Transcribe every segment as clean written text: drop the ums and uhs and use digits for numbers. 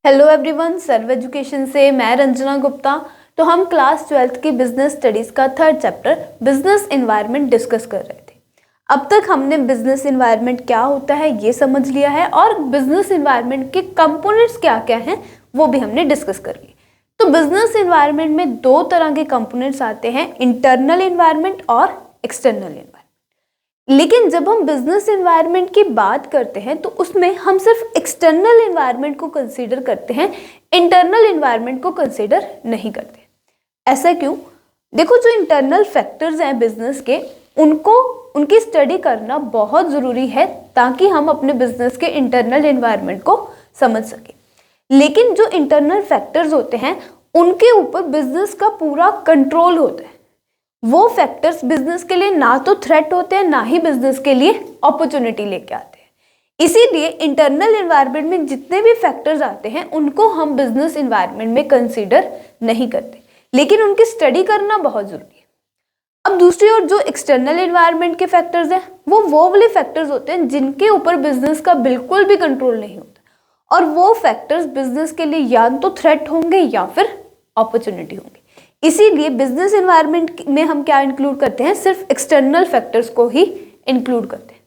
Hello everyone, सर्व education से मैं रंजना गुप्ता। तो हम क्लास 12th की बिजनेस स्टडीज का third chapter business environment discuss कर रहे थे। अब तक हमने बिजनेस एनवायरनमेंट क्या होता है ये समझ लिया है और बिजनेस एनवायरनमेंट के कंपोनेंट्स क्या क्या हैं वो भी हमने डिस्कस कर लिए। तो बिजनेस एनवायरनमेंट में दो तरह के कंपोनेंट्स आते हैं, इंटरनल एनवायरनमेंट और एक्सटर्नल एनवायरनमेंट। लेकिन जब हम बिजनेस एनवायरनमेंट की बात करते हैं तो उसमें हम सिर्फ एक्सटर्नल एनवायरनमेंट को कंसीडर करते हैं, इंटरनल एनवायरनमेंट को कंसीडर नहीं करते। ऐसा क्यों? देखो, जो इंटरनल फैक्टर्स हैं बिजनेस के, उनकी स्टडी करना बहुत ज़रूरी है ताकि हम अपने बिजनेस के इंटरनल एनवायरनमेंट को समझ सकें। लेकिन जो इंटरनल फैक्टर्स होते हैं उनके ऊपर बिजनेस का पूरा कंट्रोल होता है। वो फैक्टर्स बिजनेस के लिए ना तो थ्रेट होते हैं, ना ही बिजनेस के लिए अपॉर्चुनिटी लेके आते हैं। इसीलिए इंटरनल एनवायरनमेंट में जितने भी फैक्टर्स आते हैं उनको हम बिजनेस एनवायरनमेंट में कंसीडर नहीं करते, लेकिन उनकी स्टडी करना बहुत जरूरी है। अब दूसरी ओर जो एक्सटर्नल एनवायरनमेंट के फैक्टर्स हैं वो वाले फैक्टर्स होते हैं जिनके ऊपर बिजनेस का बिल्कुल भी कंट्रोल नहीं होता, और वो फैक्टर्स बिजनेस के लिए या तो थ्रेट होंगे या फिर अपॉर्चुनिटी होंगे। इसीलिए बिजनेस एनवायरनमेंट में हम क्या इंक्लूड करते हैं, सिर्फ एक्सटर्नल फैक्टर्स को ही इंक्लूड करते हैं।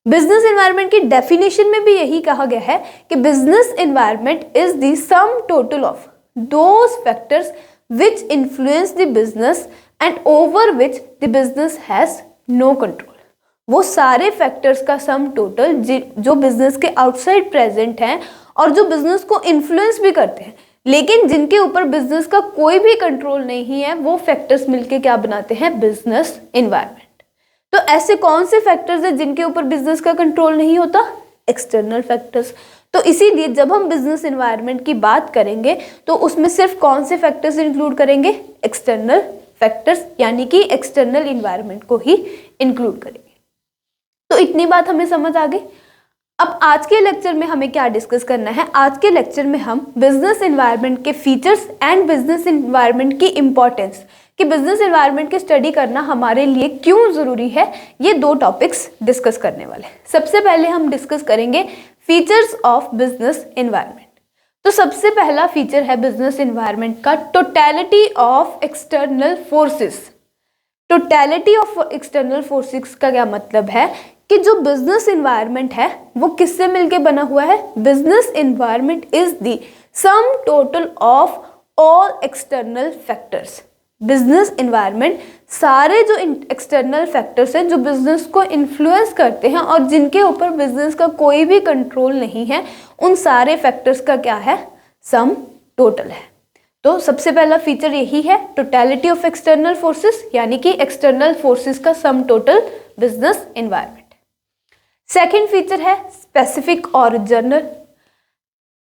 बिजनेस एनवायरनमेंट की डेफिनेशन में भी यही कहा गया है कि business environment is the sum total of those factors which influence the business and over which the business has no control. वो सारे फैक्टर्स का सम टोटल जो बिजनेस के आउटसाइड प्रेजेंट हैं और जो बिजनेस को इन्फ्लुएंस भी करते हैं, लेकिन जिनके ऊपर बिजनेस का कोई भी कंट्रोल नहीं है, वो फैक्टर्स मिलके क्या बनाते हैं, बिजनेस एनवायरनमेंट। तो ऐसे कौन से फैक्टर्स हैं जिनके ऊपर बिजनेस का कंट्रोल नहीं होता? External factors. तो इसीलिए जब हम बिजनेस एनवायरनमेंट की बात करेंगे तो उसमें सिर्फ कौन से फैक्टर्स इंक्लूड करेंगे? एक्सटर्नल फैक्टर्स, यानी कि एक्सटर्नल एनवायरनमेंट को ही इंक्लूड करेंगे। तो इतनी बात हमें समझ आ गई। अब आज के लेक्चर में हमें क्या डिस्कस करना है? आज के लेक्चर में हम बिजनेस एनवायरनमेंट के फीचर्स एंड बिजनेस एनवायरनमेंट की इंपॉर्टेंस, कि बिजनेस एनवायरनमेंट की स्टडी करना हमारे लिए क्यों जरूरी है, ये दो टॉपिक्स डिस्कस करने वाले हैं। सबसे पहले हम डिस्कस करेंगे फीचर्स ऑफ बिजनेस एनवायरनमेंट। तो सबसे पहला फीचर है बिजनेस एनवायरनमेंट का totality of external forces. Totality of external forces का क्या मतलब है कि जो बिजनेस एनवायरनमेंट है वो किससे मिलके बना हुआ है? Business environment is the sum total of all external factors. Business environment सारे जो एक्सटर्नल फैक्टर्स हैं जो बिजनेस को इन्फ्लुएंस करते हैं और जिनके ऊपर बिजनेस का कोई भी कंट्रोल नहीं है, उन सारे फैक्टर्स का क्या है? सम टोटल है। तो सबसे पहला फीचर यही है, टोटलिटी ऑफ एक्सटर्नल फोर्सेस, यानी कि एक्सटर्नल फोर्सेस का sum total business environment. Second feature है स्पेसिफिक और जनरल।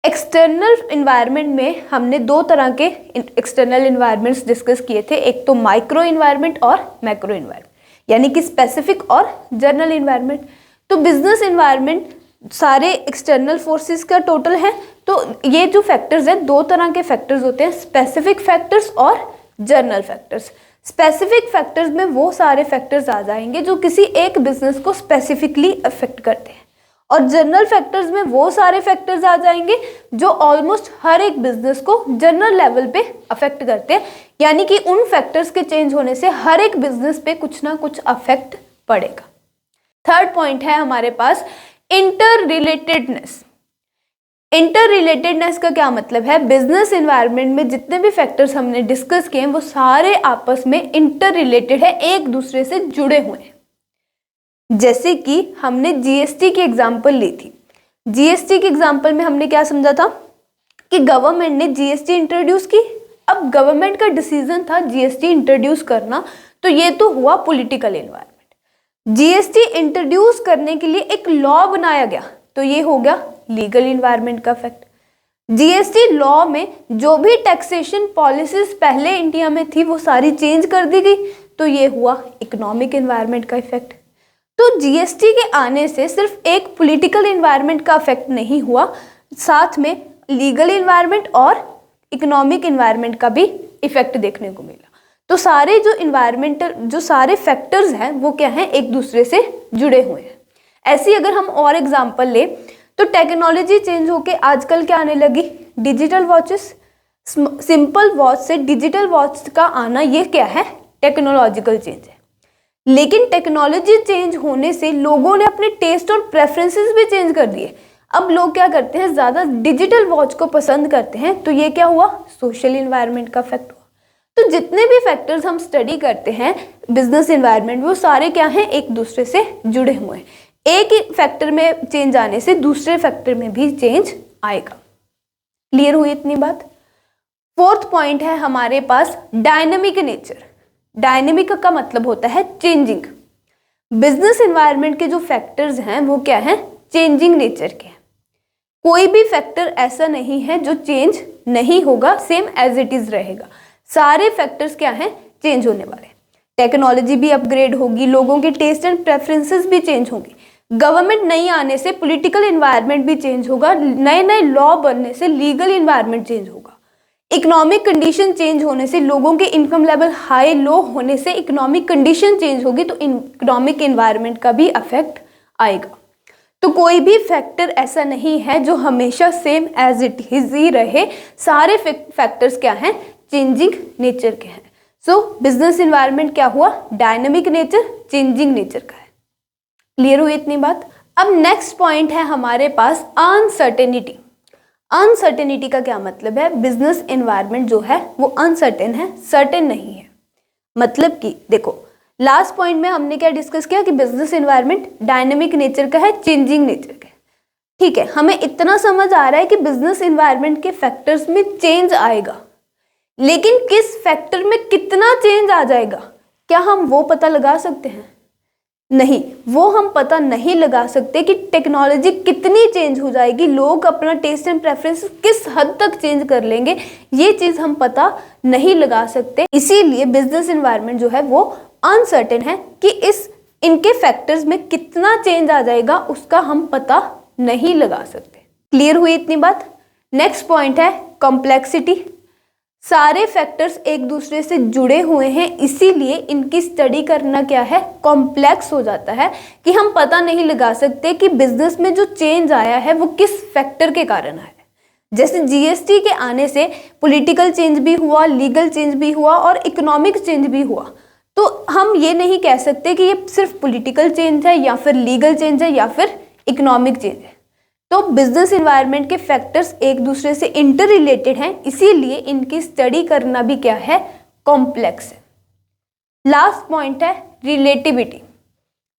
एक्सटर्नल एनवायरनमेंट में हमने दो तरह के एक्सटर्नल एनवायरनमेंट्स डिस्कस किए थे, एक तो माइक्रो एनवायरनमेंट और मैक्रो एनवायरनमेंट, यानी कि स्पेसिफिक और जनरल एनवायरनमेंट। तो बिजनेस एनवायरनमेंट सारे एक्सटर्नल फोर्सेस का टोटल है। तो ये जो फैक्टर्स हैं, दो तरह के फैक्टर्स होते हैं, स्पेसिफिक फैक्टर्स और जनरल फैक्टर्स। स्पेसिफिक फैक्टर्स में वो सारे फैक्टर्स आ जाएंगे जो किसी एक बिजनेस को स्पेसिफिकली अफेक्ट करते हैं, और जनरल फैक्टर्स में वो सारे फैक्टर्स आ जाएंगे जो ऑलमोस्ट हर एक बिजनेस को जनरल लेवल पे अफेक्ट करते हैं, यानी कि उन फैक्टर्स के चेंज होने से हर एक बिजनेस पे कुछ ना कुछ अफेक्ट पड़ेगा। थर्ड पॉइंट है हमारे पास इंटर रिलेटेडनेस। इंटर रिलेटेडनेस का क्या मतलब है? बिजनेस एनवायरनमेंट में जितने भी फैक्टर्स हमने डिस्कस किए हैं वो सारे आपस में इंटर रिलेटेड है, एक दूसरे से जुड़े हुए हैं। जैसे कि हमने जीएसटी की एग्जांपल ली थी। जीएसटी के एग्जांपल में हमने क्या समझा था कि गवर्नमेंट ने जीएसटी इंट्रोड्यूस की। अब गवर्नमेंट का डिसीजन था जीएसटी इंट्रोड्यूस करना, तो ये तो हुआ पॉलिटिकल एनवायरनमेंट। जीएसटी इंट्रोड्यूस करने के लिए एक लॉ बनाया गया, तो ये हो गया लीगल एनवायरनमेंट का फैक्ट। जीएसटी लॉ में जो भी टैक्सेशन पॉलिसीज पहले इंडिया में थी वो सारी चेंज कर दी गई, तो ये हुआ इकोनॉमिक एनवायरनमेंट का इफेक्ट। तो जीएसटी के आने से सिर्फ एक पॉलिटिकल एनवायरनमेंट का इफेक्ट नहीं हुआ, साथ में लीगल एनवायरनमेंट और इकोनॉमिक एनवायरनमेंट का भी इफेक्ट देखने को मिला। तो सारे जो एनवायरमेंटल जो सारे फैक्टर्स हैं वो क्या हैं? एक दूसरे से जुड़े हुए हैं। ऐसी अगर हम और एग्जांपल ले तो टेक्नोलॉजी चेंज होके आजकल क्या आने लगी? डिजिटल वॉचेस, सिंपल वॉच से डिजिटल वॉच का आना ये क्या है, टेक्नोलॉजिकल चेंज है। लेकिन टेक्नोलॉजी चेंज होने से लोगों ने अपने टेस्ट और प्रेफरेंसेस भी चेंज कर दिए। अब लोग क्या करते हैं, ज़्यादा डिजिटल वॉच को पसंद करते हैं। तो ये क्या हुआ, सोशल इन्वायरमेंट का इफेक्ट हुआ। तो जितने भी फैक्टर्स हम स्टडी करते हैं बिजनेस इन्वायरमेंट, वो सारे क्या हैं, एक दूसरे से जुड़े हुए हैं। एक ही फैक्टर में चेंज आने से दूसरे फैक्टर में भी चेंज आएगा। क्लियर हुई इतनी बात। फोर्थ पॉइंट है हमारे पास डायनेमिक नेचर। डायनेमिक का मतलब होता है चेंजिंग। बिजनेस एनवायरनमेंट के जो फैक्टर्स हैं वो क्या है, चेंजिंग नेचर के हैं। कोई भी फैक्टर ऐसा नहीं है जो चेंज नहीं होगा, सेम एज इट इज रहेगा। सारे फैक्टर्स क्या हैं, चेंज होने वाले। टेक्नोलॉजी भी अपग्रेड होगी, लोगों के टेस्ट एंड प्रेफरेंसेस भी चेंज होंगे, गवर्नमेंट नहीं आने से पॉलिटिकल एनवायरनमेंट भी चेंज होगा, नए नए लॉ बनने से लीगल एनवायरनमेंट चेंज होगा, इकोनॉमिक कंडीशन चेंज होने से, लोगों के इनकम लेवल हाई लो होने से इकोनॉमिक कंडीशन चेंज होगी, तो इकोनॉमिक एनवायरनमेंट का भी अफेक्ट आएगा। तो कोई भी फैक्टर ऐसा नहीं है जो हमेशा सेम एज इट इज ही रहे, सारे फैक्टर्स क्या हैं, चेंजिंग नेचर के हैं। सो बिजनेस एनवायरनमेंट क्या हुआ, डायनेमिक नेचर, चेंजिंग नेचर का है। क्लियर हुई इतनी बात। अब नेक्स्ट पॉइंट है हमारे पास अनसर्टेनिटी। अनसर्टेनिटी का क्या मतलब है, बिजनेस एनवायरनमेंट जो है वो अनसर्टेन है, सर्टेन नहीं है। मतलब कि देखो लास्ट पॉइंट में हमने क्या डिस्कस किया कि बिजनेस एनवायरनमेंट डायनेमिक नेचर का है, चेंजिंग नेचर का है। ठीक है, हमें इतना समझ आ रहा है कि बिजनेस एनवायरनमेंट के फैक्टर्स में चेंज आएगा, लेकिन किस फैक्टर में कितना चेंज आ जाएगा, क्या हम वो पता लगा सकते हैं? नहीं, वो हम पता नहीं लगा सकते कि टेक्नोलॉजी कितनी चेंज हो जाएगी, लोग अपना टेस्ट एंड प्रेफरेंस किस हद तक चेंज कर लेंगे, ये चीज़ हम पता नहीं लगा सकते। इसीलिए बिजनेस एनवायरनमेंट जो है वो अनसर्टेन है कि इनके फैक्टर्स में कितना चेंज आ जाएगा उसका हम पता नहीं लगा सकते। क्लियर हुई इतनी बात। नेक्स्ट पॉइंट है कॉम्प्लेक्सिटी। सारे फैक्टर्स एक दूसरे से जुड़े हुए हैं, इसीलिए इनकी स्टडी करना क्या है, कॉम्प्लेक्स हो जाता है कि हम पता नहीं लगा सकते कि बिजनेस में जो चेंज आया है वो किस फैक्टर के कारण आया है। जैसे जीएसटी के आने से पॉलिटिकल चेंज भी हुआ, लीगल चेंज भी हुआ और इकोनॉमिक चेंज भी हुआ। तो हम ये नहीं कह सकते कि ये सिर्फ पॉलिटिकल चेंज है या फिर लीगल चेंज है या फिर इकोनॉमिक चेंज है। तो बिजनेस एनवायरनमेंट के फैक्टर्स एक दूसरे से इंटर रिलेटेड हैं, इसीलिए इनकी स्टडी करना भी क्या है, कॉम्प्लेक्स है। लास्ट पॉइंट है रिलेटिविटी।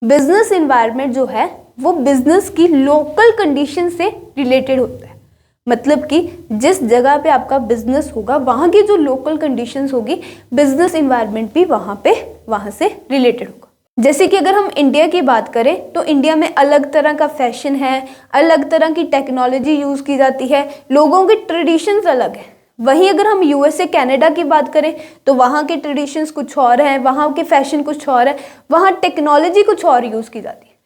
बिजनेस एनवायरनमेंट जो है वो बिजनेस की लोकल कंडीशन से रिलेटेड होता है। मतलब कि जिस जगह पे आपका बिजनेस होगा वहाँ की जो लोकल कंडीशंस होगी, बिजनेस एनवायरनमेंट भी वहाँ से रिलेटेड होगा। जैसे कि अगर हम इंडिया की बात करें तो इंडिया में अलग तरह का फैशन है, अलग तरह की टेक्नोलॉजी यूज़ की जाती है, लोगों के ट्रेडिशंस अलग हैं। वहीं अगर हम यूएसए कनाडा की बात करें तो वहाँ के ट्रेडिशंस कुछ और हैं, वहाँ के फैशन कुछ और है, वहाँ टेक्नोलॉजी कुछ और यूज़ की जाती है।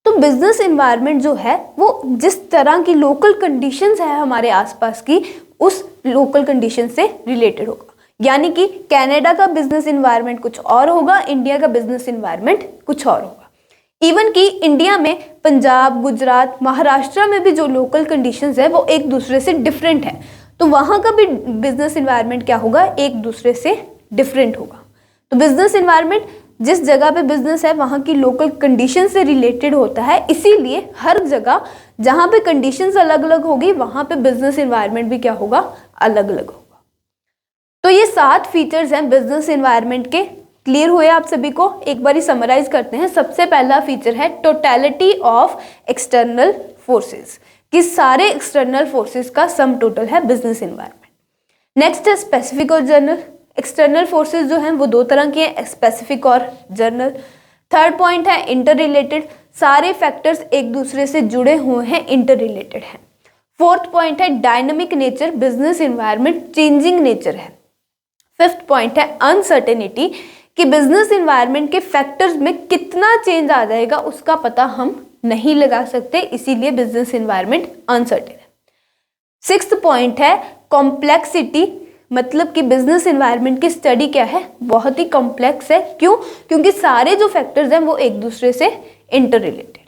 तो बिजनेस एनवायरनमेंट जो है वो जिस तरह की लोकल कंडीशंस है हमारे आसपास की, उस लोकल कंडीशन से रिलेटेड होगा। यानी कि कनाडा का बिजनेस एनवायरनमेंट कुछ और होगा, इंडिया का बिजनेस एनवायरनमेंट कुछ और होगा। इवन कि इंडिया में पंजाब, गुजरात, महाराष्ट्र में भी जो लोकल कंडीशंस है वो एक दूसरे से डिफरेंट है, तो वहाँ का भी बिजनेस एनवायरनमेंट क्या होगा, एक दूसरे से डिफरेंट होगा। तो बिजनेस एनवायरनमेंट जिस जगह पे बिजनेस है वहाँ की लोकल कंडीशन से रिलेटेड होता है, इसीलिए हर जगह जहाँ पे कंडीशंस अलग अलग होगी वहाँ पे बिजनेस एनवायरनमेंट भी क्या होगा, अलग अलग होगा। तो ये 7 फीचर्स हैं बिजनेस एनवायरनमेंट के। क्लियर हुए आप सभी को? एक बार समराइज करते हैं। सबसे पहला फीचर है टोटलिटी ऑफ एक्सटर्नल फोर्सेस, कि सारे एक्सटर्नल फोर्सेस का सम टोटल है बिजनेस एनवायरनमेंट। नेक्स्ट है स्पेसिफिक और जनरल। एक्सटर्नल फोर्सेस जो हैं वो 2 तरह के हैं, स्पेसिफिक और जनरल। थर्ड पॉइंट है इंटर रिलेटेड, सारे फैक्टर्स एक दूसरे से जुड़े हुए हैं, इंटर रिलेटेड हैं। फोर्थ पॉइंट है dynamic nature, business environment changing nature है। फिफ्थ पॉइंट है अनसर्टेनिटी, कि बिजनेस एनवायरनमेंट के फैक्टर्स में कितना चेंज आ जाएगा उसका पता हम नहीं लगा सकते, इसीलिए बिजनेस एनवायरनमेंट अनसर्टेन है। सिक्स्थ पॉइंट है कॉम्प्लेक्सिटी, मतलब कि बिजनेस एनवायरनमेंट की स्टडी क्या है, बहुत ही कॉम्प्लेक्स है। क्यों? क्योंकि सारे जो फैक्टर्स हैं वो एक दूसरे से इंटर रिलेटेड।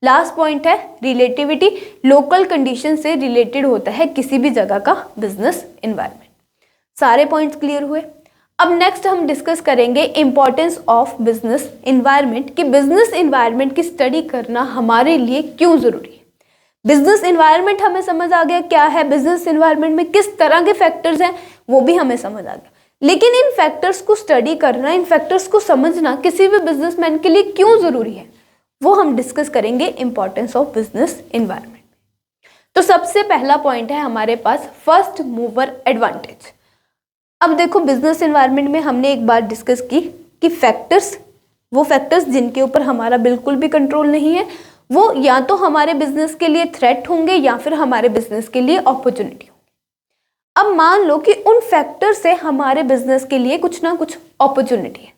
लास्ट पॉइंट है रिलेटिविटी, लोकल कंडीशन से रिलेटेड होता है किसी भी जगह का बिजनेस एनवायरनमेंट। सारे पॉइंट्स क्लियर हुए। अब नेक्स्ट हम डिस्कस करेंगे इंपॉर्टेंस ऑफ बिजनेस एनवायरनमेंट, कि बिजनेस एनवायरनमेंट की स्टडी करना हमारे लिए क्यों जरूरी है। बिजनेस एनवायरनमेंट हमें समझ आ गया क्या है, बिजनेस एनवायरनमेंट में किस तरह के फैक्टर्स हैं वो भी हमें समझ आ गया, लेकिन इन फैक्टर्स को स्टडी करना, इन फैक्टर्स को समझना किसी भी बिजनेसमैन के लिए क्यों जरूरी है, वो हम डिस्कस करेंगे इंपॉर्टेंस ऑफ बिजनेस एनवायरनमेंट। तो सबसे पहला पॉइंट है हमारे पास फर्स्ट मूवर एडवांटेज। अब देखो बिजनेस एनवायरनमेंट में हमने एक बार डिस्कस की कि फैक्टर्स, वो फैक्टर्स जिनके ऊपर हमारा बिल्कुल भी कंट्रोल नहीं है, वो या तो हमारे बिजनेस के लिए थ्रेट होंगे या फिर हमारे बिजनेस के लिए अपॉर्चुनिटी होंगी। अब मान लो कि उन फैक्टर से हमारे बिजनेस के लिए कुछ ना कुछ अपॉर्चुनिटी है,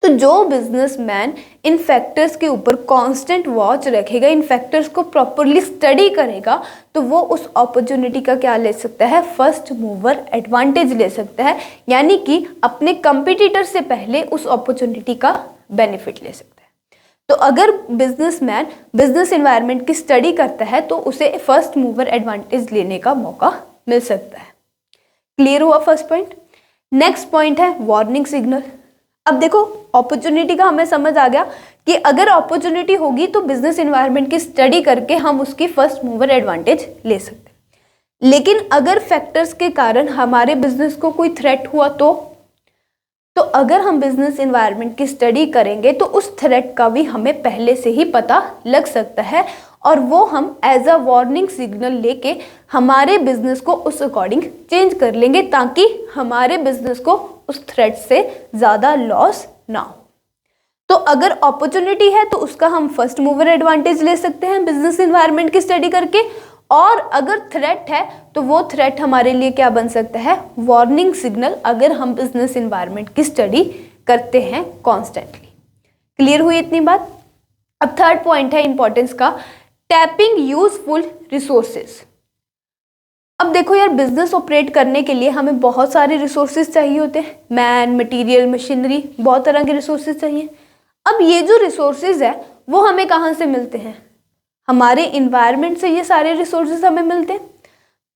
तो जो बिजनेसमैन इन फैक्टर्स के ऊपर कांस्टेंट वॉच रखेगा, इन फैक्टर्स को प्रॉपरली स्टडी करेगा, तो वो उस अपॉर्चुनिटी का क्या ले सकता है, फर्स्ट मूवर एडवांटेज ले सकता है, यानी कि अपने कंपटीटर से पहले उस अपॉर्चुनिटी का बेनिफिट ले सकता है। तो अगर बिजनेसमैन बिजनेस एनवायरनमेंट की स्टडी करता है तो उसे फर्स्ट मूवर एडवांटेज लेने का मौका मिल सकता है। क्लियर हुआ फर्स्ट पॉइंट। नेक्स्ट पॉइंट है वार्निंग सिग्नल। अब देखो अपॉर्चुनिटी का हमें समझ आ गया कि अगर अपॉर्चुनिटी होगी तो बिजनेस एनवायरनमेंट की स्टडी करके हम उसकी फर्स्ट मूवर एडवांटेज ले सकते हैं, लेकिन अगर फैक्टर्स के कारण हमारे बिजनेस को कोई थ्रेट हुआ तो अगर हम बिजनेस एनवायरनमेंट की स्टडी करेंगे तो उस थ्रेट का भी हमें पहले से ही पता लग सकता है और वो हम एज अ वार्निंग सिग्नल लेके हमारे बिजनेस को उस अकॉर्डिंग चेंज कर लेंगे, ताकि हमारे बिजनेस को उस थ्रेट से ज़्यादा लॉस ना हो। तो अगर अपॉर्चुनिटी है तो उसका हम फर्स्ट मूवर एडवांटेज ले सकते हैं बिजनेस एनवायरनमेंट की स्टडी करके, और अगर थ्रेट है तो वो थ्रेट हमारे लिए क्या बन सकता है, वार्निंग सिग्नल, अगर हम बिजनेस एनवायरनमेंट की स्टडी करते हैं कॉन्स्टेंटली। क्लियर हुई इतनी बात। अब थर्ड पॉइंट है इंपॉर्टेंस का, टैपिंग यूजफुल रिसोर्सेज। अब देखो यार, बिजनेस ऑपरेट करने के लिए हमें बहुत सारे रिसोर्सेज चाहिए होते हैं, मैन, मटेरियल, मशीनरी, बहुत तरह के रिसोर्सेज चाहिए। अब ये जो रिसोर्सेज है वो हमें कहाँ से मिलते हैं, हमारे इन्वायरमेंट से ये सारे रिसोर्सेज हमें मिलते हैं।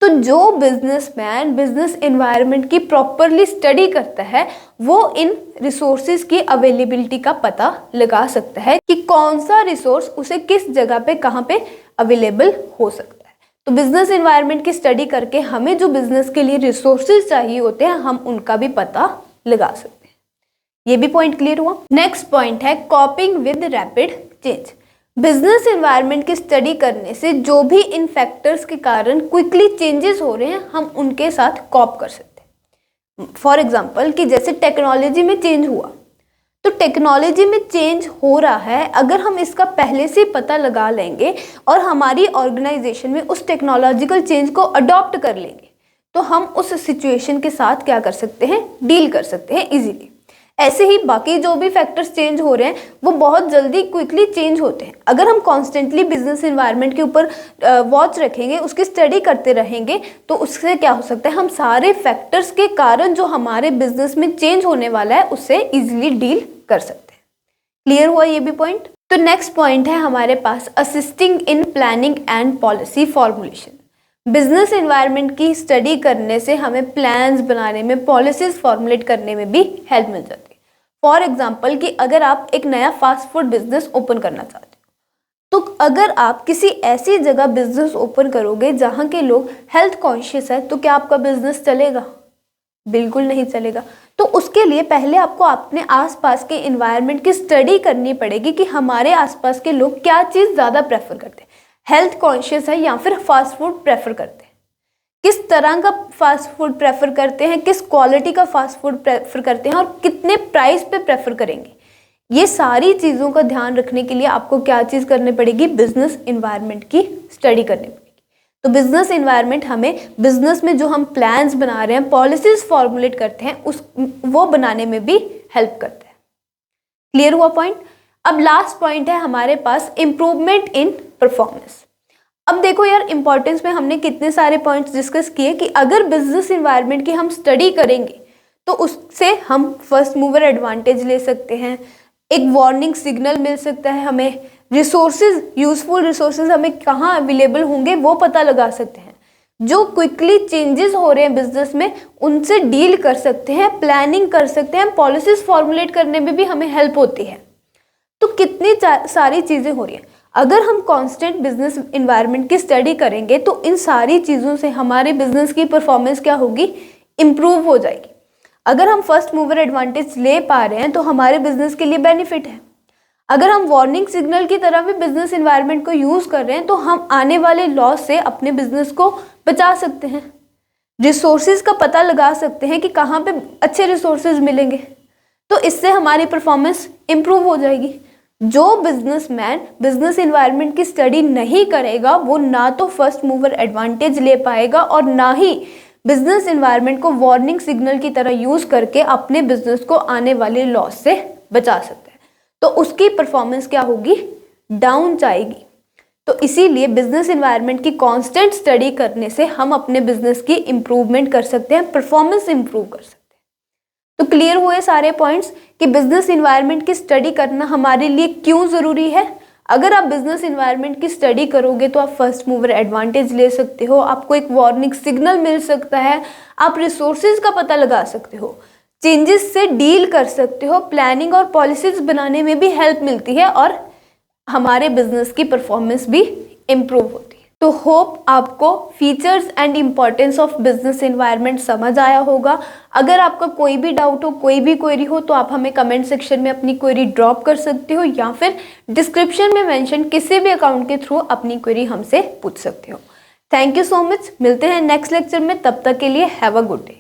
तो जो बिजनेसमैन बिजनेस एनवायरनमेंट की प्रॉपरली स्टडी करता है वो इन रिसोर्सेज की अवेलेबिलिटी का पता लगा सकता है कि कौन सा रिसोर्स उसे किस जगह पे कहाँ पे अवेलेबल हो सकता है। तो बिजनेस एनवायरनमेंट की स्टडी करके हमें जो बिजनेस के लिए रिसोर्सेज चाहिए होते हैं हम उनका भी पता लगा सकते हैं। ये भी पॉइंट क्लियर हुआ। नेक्स्ट पॉइंट है कॉपिंग with rapid change. Business environment की स्टडी करने से जो भी इन फैक्टर्स के कारण क्विकली चेंजेस हो रहे हैं हम उनके साथ कॉप कर सकते हैं। फॉर एग्जांपल कि जैसे टेक्नोलॉजी में चेंज हुआ, तो टेक्नोलॉजी में चेंज हो रहा है, अगर हम इसका पहले से पता लगा लेंगे और हमारी ऑर्गेनाइजेशन में उस टेक्नोलॉजिकल चेंज को अडॉप्ट कर लेंगे तो हम उस सिचुएशन के साथ क्या कर सकते हैं, डील कर सकते हैं इजीली। ऐसे ही बाकी जो भी फैक्टर्स चेंज हो रहे हैं वो बहुत जल्दी क्विकली चेंज होते हैं। अगर हम कॉन्स्टेंटली बिजनेस एनवायरनमेंट के ऊपर वॉच रखेंगे, उसकी स्टडी करते रहेंगे, तो उससे क्या हो सकता है, हम सारे फैक्टर्स के कारण जो हमारे बिजनेस में चेंज होने वाला है उससे इजीली डील कर सकते हैं। क्लियर हुआ ये भी पॉइंट। तो नेक्स्ट पॉइंट है हमारे पास assisting in planning and policy formulation. Business environment की स्टडी करने से हमें प्लान्स बनाने में, पॉलिसीज फॉर्मुलेट करने में भी हेल्प मिल जाती है। फॉर एग्जाम्पल कि अगर आप एक नया फास्ट फूड बिजनेस ओपन करना चाहते हो तो अगर आप किसी ऐसी जगह बिजनेस ओपन करोगे जहाँ के लोग हेल्थ कॉन्शियस है तो क्या आपका बिजनेस चलेगा? बिल्कुल नहीं चलेगा। तो उसके लिए पहले आपको अपने आसपास के एनवायरनमेंट की स्टडी करनी पड़ेगी कि हमारे आसपास के लोग क्या चीज़ ज़्यादा प्रेफर करते हैं, हेल्थ कॉन्शियस है या फिर फास्ट फूड प्रेफर करते हैं, किस तरह का फास्ट फूड प्रेफर करते हैं, किस क्वालिटी का फास्ट फूड प्रेफर करते हैं और कितने प्राइस पे प्रेफर करेंगे। ये सारी चीज़ों का ध्यान रखने के लिए आपको क्या चीज़ करनी पड़ेगी, बिजनेस एनवायरनमेंट की स्टडी करनी पड़ेगी। तो बिजनेस एनवायरनमेंट हमें बिजनेस में जो हम प्लान्स बना रहे हैं, पॉलिसीज फॉर्मुलेट करते हैं, वो बनाने में भी हेल्प करता है। क्लियर हुआ पॉइंट। अब लास्ट पॉइंट है हमारे पास इम्प्रूवमेंट इन परफॉर्मेंस। अब देखो यार, इंपॉर्टेंस में हमने कितने सारे पॉइंट्स डिस्कस किए कि अगर बिजनेस एनवायरनमेंट की हम स्टडी करेंगे तो उससे हम फर्स्ट मूवर एडवांटेज ले सकते हैं, एक वार्निंग सिग्नल मिल सकता है हमें, रिसोर्सेज, यूजफुल रिसोर्सेज हमें कहाँ अवेलेबल होंगे वो पता लगा सकते हैं, जो क्विकली चेंजेस हो रहे हैं बिजनेस में उनसे डील कर सकते हैं, प्लानिंग कर सकते हैं, पॉलिसीज फॉर्मुलेट करने में भी हमें हेल्प होती है। तो कितनी सारी चीज़ें हो रही हैं। अगर हम कांस्टेंट बिजनेस इन्वायरमेंट की स्टडी करेंगे तो इन सारी चीज़ों से हमारे बिजनेस की परफॉर्मेंस क्या होगी, इम्प्रूव हो जाएगी। अगर हम फर्स्ट मूवर एडवांटेज ले पा रहे हैं तो हमारे बिजनेस के लिए बेनिफिट है। अगर हम वार्निंग सिग्नल की तरह भी बिजनेस इन्वायरमेंट को यूज़ कर रहे हैं तो हम आने वाले लॉस से अपने बिजनेस को बचा सकते हैं। रिसोर्सेज का पता लगा सकते हैं कि कहाँ पे अच्छे रिसोर्सेज मिलेंगे, तो इससे हमारी परफॉर्मेंस इम्प्रूव हो जाएगी। जो बिजनेसमैन बिजनेस इन्वायरमेंट की स्टडी नहीं करेगा वो ना तो फर्स्ट मूवर एडवांटेज ले पाएगा और ना ही बिजनेस इन्वायरमेंट को वार्निंग सिग्नल की तरह यूज़ करके अपने बिजनेस को आने वाले लॉस से बचा सकते हैं। तो उसकी परफॉर्मेंस क्या होगी, डाउन जाएगी। तो इसीलिए बिजनेस इन्वायरमेंट की कांस्टेंट स्टडी करने से हम अपने बिजनेस की इम्प्रूवमेंट कर सकते हैं, परफॉर्मेंस इम्प्रूव कर सकते हैं। तो क्लियर हुए सारे पॉइंट्स कि बिजनेस इन्वायरमेंट की स्टडी करना हमारे लिए क्यों ज़रूरी है। अगर आप बिजनेस इन्वायरमेंट की स्टडी करोगे तो आप फर्स्ट मूवर एडवांटेज ले सकते हो, आपको एक वार्निंग सिग्नल मिल सकता है, आप रिसोर्सेज का पता लगा सकते हो, चेंजेस से डील कर सकते हो, प्लानिंग और पॉलिसीज बनाने में भी हेल्प मिलती है और हमारे बिजनेस की परफॉर्मेंस भी इम्प्रूव होती है। तो होप आपको features and importance of business environment समझ आया होगा। अगर आपका कोई भी डाउट हो, कोई भी क्वेरी हो तो आप हमें कमेंट सेक्शन में अपनी क्वेरी ड्रॉप कर सकते हो या फिर डिस्क्रिप्शन में मेंशन किसी भी अकाउंट के थ्रू अपनी क्वेरी हमसे पूछ सकते हो। Thank you so much. मिलते हैं नेक्स्ट लेक्चर में, तब तक के लिए हैव अ गुड डे।